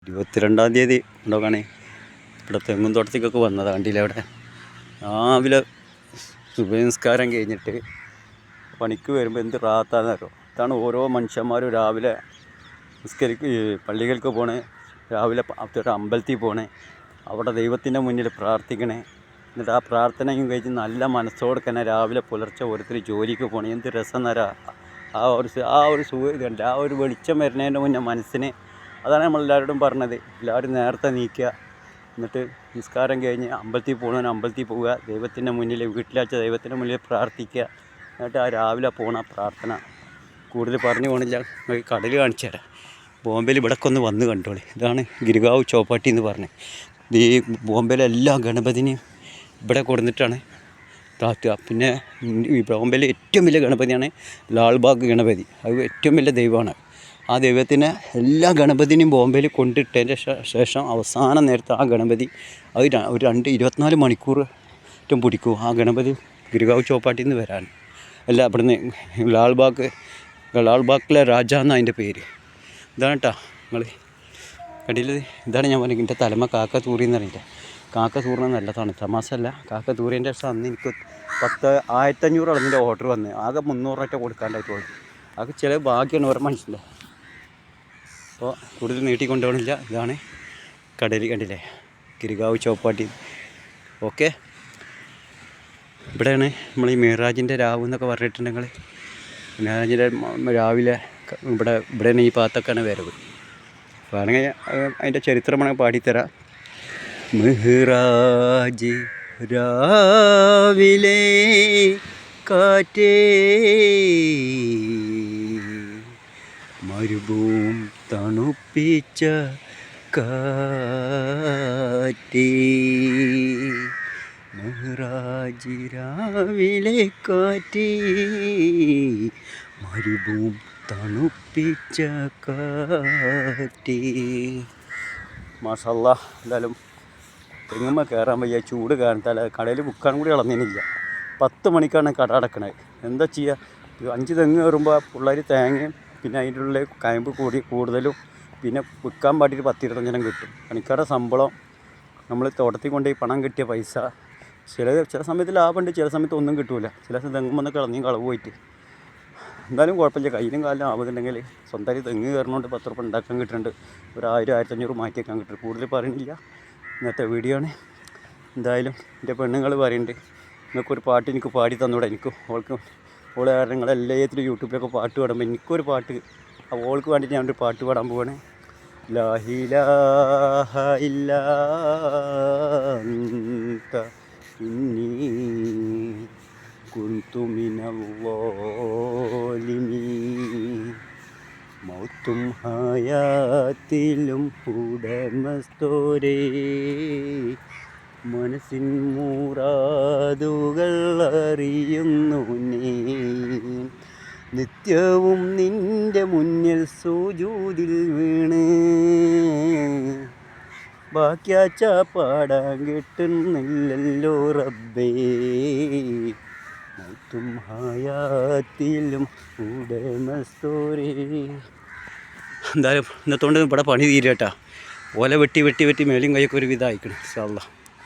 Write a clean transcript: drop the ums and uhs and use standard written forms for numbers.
22-ാം തീയതി ഉണ്ടാകണേ ഇവിടെ തെങ്ങും തോട്ടത്തേക്കൊക്കെ വന്നതാണ്. കണ്ടില്ല അവിടെ രാവിലെ സുബഹി നിസ്കാരം കഴിഞ്ഞിട്ട് പണിക്ക് വരുമ്പോൾ എന്ത് റാത്താന്നറിയോ. ഇതാണ് ഓരോ മനുഷ്യന്മാരും രാവിലെ പള്ളികൾക്ക് പോണേ, രാവിലെ ഒരു അമ്പലത്തിൽ പോണേ, അവിടെ ദൈവത്തിൻ്റെ മുന്നിൽ പ്രാർത്ഥിക്കണേ. എന്നിട്ട് ആ പ്രാർത്ഥനയും കഴിച്ച് നല്ല മനസ്സോടെ തന്നെ രാവിലെ പുലർച്ചെ ഓരോരുത്തർ ജോലിക്ക് പോകണം. എന്ത് രസം തരാം. ആ ഒരു സുഖം ഇതുണ്ട്. ആ ഒരു വെളിച്ചം വരുന്നതിൻ്റെ മുന്നേ മനസ്സിന്, അതാണ് നമ്മളെല്ലാവരോടും പറഞ്ഞത്. എല്ലാവരും നേരത്തെ നീക്കുക, എന്നിട്ട് നിസ്കാരം കഴിഞ്ഞ് അമ്പലത്തിൽ പോകണമെന്ന് അമ്പലത്തിൽ പോവുക, ദൈവത്തിൻ്റെ മുന്നിൽ വീട്ടിലാച്ച ദൈവത്തിൻ്റെ മുന്നിൽ പ്രാർത്ഥിക്കുക. എന്നിട്ട് ആ രാവിലെ പോകണ പ്രാർത്ഥന കൂടുതൽ പറഞ്ഞു പോകണില്ല. കടൽ കാണിച്ചു തരാം. ബോംബെയിൽ ഇവിടേക്ക് ഒന്ന് വന്ന് കണ്ടോളി. ഇതാണ് ഗിരിഗാവ് ചോപ്പാട്ടി എന്ന് പറഞ്ഞത്. ഈ ബോംബെയിലെ എല്ലാ ഗണപതിനെയും ഇവിടെ കൊടുത്തിട്ടാണ് താത്തുക. പിന്നെ ഈ ബോംബെയിലെ ഏറ്റവും വലിയ ഗണപതിയാണ് ലാൽബാഗ് ഗണപതി. അത് ഏറ്റവും വലിയ ദൈവമാണ്. ആ ദൈവത്തിനെ എല്ലാ ഗണപതിനെയും ബോംബെയിൽ കൊണ്ടിട്ടതിൻ്റെ ശേഷം അവസാന നേരത്തെ ആ ഗണപതി അത് ഒരു 24 മണിക്കൂർ ഏറ്റവും പിടിക്കും ആ ഗണപതി ഗിരിഗാവ് ചോപ്പാട്ടിൽ നിന്ന് വരാൻ. അല്ല, ഇവിടുന്ന് ലാൽബാഗിലെ രാജ എന്നാണ് അതിൻ്റെ പേര്. ഇതാണ് കേട്ടോ നിങ്ങൾ കണ്ടില്ല. ഇതാണ് ഞാൻ പറഞ്ഞത് എൻ്റെ തലമ കാക്ക തൂറിയെന്ന് പറഞ്ഞിട്ട്. കാക്ക തൂറിന് നല്ലതാണ്, തമാശല്ല. കാക്ക തൂറിയതിൻ്റെ ശേഷം അന്ന് എനിക്ക് 1500 അളവിൻ്റെ ഓർഡർ വന്ന് ആകെ 300 കൊടുക്കാണ്ടായിട്ടുള്ളൂ. അതൊക്കെ ചില ഭാഗ്യമാണ് ഓരോ മനുഷ്യൻ്റെ. അപ്പോൾ കൂടുതൽ നീട്ടിക്കൊണ്ടുപോകണില്ല. ഇതാണ് കടൽ കണ്ടില്ലേ, ഗിരിഗാവ് ചോപ്പാട്ടി. ഓക്കെ, ഇവിടെയാണ് നമ്മൾ ഈ മിറാജിൻ്റെ രാവ് എന്നൊക്കെ പറഞ്ഞിട്ടുണ്ടെങ്കിൽ, മിറാജിൻ്റെ രാവിലെ ഇവിടെയാണ് ഈ ഭാഗത്തൊക്കെയാണ് വരവ്. വേണമെങ്കിൽ അതിൻ്റെ ചരിത്രമാണെങ്കിൽ പാടിത്തരാം. മിഹ്റാജ് രാവിലെ കാറ്റേ മരുഭൂം തണുപ്പിച്ച കാറ്റേ, മിഹ്റാജ് രാവിലെ കാറ്റേ മരുഭൂം തണുപ്പിച്ച കാറ്റേ. മാഷാ അല്ലാഹ്. എന്തായാലും തെങ്ങുമ്മ കയറാൻ വയ്യ, ചൂട് കാരണത്താൽ കടയിൽ ബുക്കാൻ കൂടി ഇളന്നില്ല. 10 മണിക്കാണ് കട അടക്കണത്. എന്താ ചെയ്യുക, 5 തെങ്ങ് കയറുമ്പോൾ പിള്ളേർ തേങ്ങയും പിന്നെ അതിൻ്റെ ഉള്ളിൽ കയമ്പ് കൂടുതലും പിന്നെ വിൽക്കാൻ പാട്ടിട്ട് 10-25 കിട്ടും. പണിക്കാരുടെ ശമ്പളം, നമ്മൾ തോട്ടത്തിൽ കൊണ്ടുപോയി പണം കിട്ടിയ പൈസ, ചില സമയത്ത് ലാഭമുണ്ട്, ചില സമയത്ത് ഒന്നും കിട്ടില്ല. ചില തെങ്ങുമ്പോൾ കളഞ്ഞ് കളവ് പോയിട്ട്. എന്തായാലും കുഴപ്പമില്ല, കയ്യിലും കാലിലും ആവുന്നുണ്ടെങ്കിൽ സ്വന്തമായി തെങ്ങ് കയറുന്നതുകൊണ്ട് 10 രൂപ ഉണ്ടാക്കാൻ കിട്ടുന്നുണ്ട്. ഒരു 1000-1500 മാറ്റി വെക്കാൻ കിട്ടും. കൂടുതൽ പറയുന്നില്ല, ഇന്നത്തെ വീഡിയോ ആണ്. എന്തായാലും എൻ്റെ പെണ്ണുങ്ങൾ പറയുന്നുണ്ട്, നിങ്ങൾക്കൊരു പാട്ട് എനിക്ക് പാടി തന്നൂടെ. എനിക്ക് ഓള് കാരണം നിങ്ങളെല്ലാത്തിലും യൂട്യൂബിലൊക്കെ പാട്ട് പാടുമ്പോൾ എനിക്കൊരു പാട്ട്, ഓൾക്ക് വേണ്ടിയിട്ട് ഞാനൊരു പാട്ട് പാടാൻ പോവാണ്. ലാ ഇലാഹ ഇല്ലാ അൻത ഇന്നി കുന്തു മിനൽ ളാലിമീൻ. മൗത്തും ഹയാത്തിലും ഉടമസ്ഥോരേ, മനസ്സിൻ മുറാദുകൾ അറിയുന്നു നീ. നിത്യവും നിന്റെ മുന്നിൽ സുജൂദിൽ വീണ് ബാക്കിയാച്ച പാടാൻ കിട്ടുന്നില്ലല്ലോ റബ്ബേ. മൗത്തും ഹയാത്തിലും ഉടമസ്ഥോരേ. എന്തായാലും ഇന്നത്തോണ്ട് ഇവിടെ പണി തീരട്ടാ. ഓല വെട്ടി മേലും കൈയൊക്കെ ഒരു വിധം അയക്കണം. ഇൻഷാ അല്ലാഹ്.